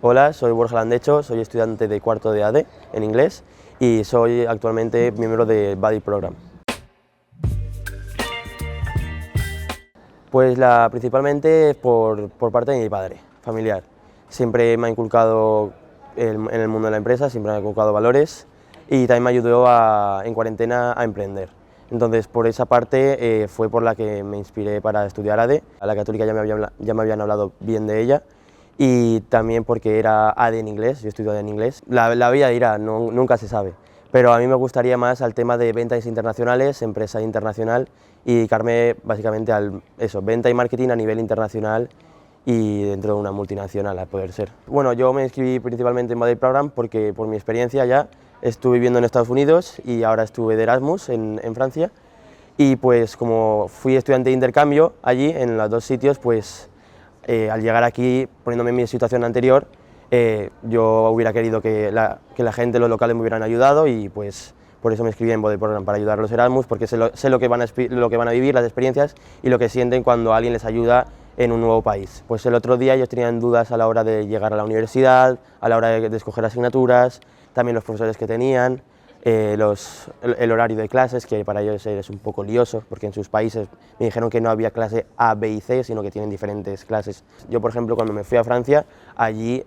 Hola, soy Borja Landecho, soy estudiante de cuarto de AD en inglés y soy actualmente miembro de Buddy Program. Pues principalmente por parte de mi padre, familiar. Siempre me ha inculcado en el mundo de la empresa, siempre me ha inculcado valores y también me ayudó en cuarentena a emprender. Entonces, por esa parte fue por la que me inspiré para estudiar AD. A la Católica ya me habían hablado bien de ella y también porque era AD en inglés, yo estudio AD en inglés. La vida dirá, nunca se sabe, pero a mí me gustaría más al tema de ventas internacionales, empresa internacional y dedicarme básicamente venta y marketing a nivel internacional y dentro de una multinacional a poder ser. Bueno, yo me inscribí principalmente en Buddy Program porque por mi experiencia ya estuve viviendo en Estados Unidos y ahora estuve de Erasmus en Francia y pues como fui estudiante de intercambio allí en los dos sitios, pues al llegar aquí, poniéndome en mi situación anterior, yo hubiera querido que la gente, los locales me hubieran ayudado y pues por eso me inscribí en Buddy Program, para ayudar a los Erasmus, porque sé lo que van a vivir, las experiencias y lo que sienten cuando alguien les ayuda en un nuevo país. Pues el otro día ellos tenían dudas a la hora de llegar a la universidad, a la hora de escoger asignaturas, también los profesores que tenían, el horario de clases, que para ellos es un poco lioso, porque en sus países me dijeron que no había clase A, B y C, sino que tienen diferentes clases. Yo, por ejemplo, cuando me fui a Francia, allí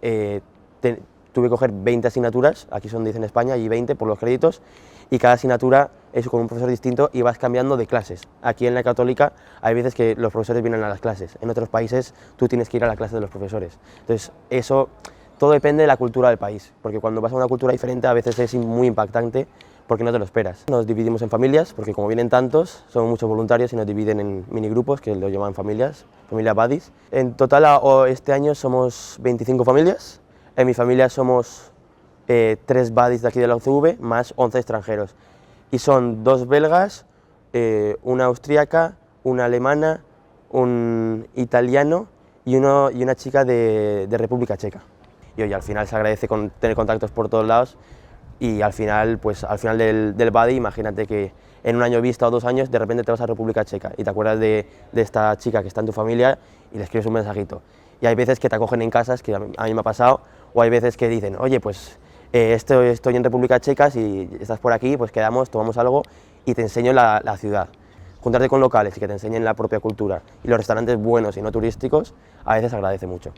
tuve que coger 20 asignaturas, aquí son 10 en España, allí 20 por los créditos, y cada asignatura es con un profesor distinto y vas cambiando de clases. Aquí en la Católica hay veces que los profesores vienen a las clases, en otros países tú tienes que ir a la clase de los profesores. Entonces, eso todo depende de la cultura del país, porque cuando vas a una cultura diferente a veces es muy impactante porque no te lo esperas. Nos dividimos en familias, porque como vienen tantos, son muchos voluntarios y nos dividen en minigrupos, que lo llaman familias buddies. En total, este año somos 25 familias. En mi familia somos 3 buddies de aquí de la UCV, más 11 extranjeros. Y son 2 belgas, una austríaca, una alemana, un italiano y una chica de República Checa. Y oye, al final se agradece tener contactos por todos lados y al final del buddy, imagínate que en un año vista o 2 años de repente te vas a República Checa y te acuerdas de esta chica que está en tu familia y le escribes un mensajito. Y hay veces que te acogen en casas, que a mí me ha pasado, o hay veces que dicen, oye, pues estoy en República Checa, si estás por aquí, pues quedamos, tomamos algo y te enseño la ciudad. Juntarte con locales y que te enseñen la propia cultura y los restaurantes buenos y no turísticos, a veces agradece mucho.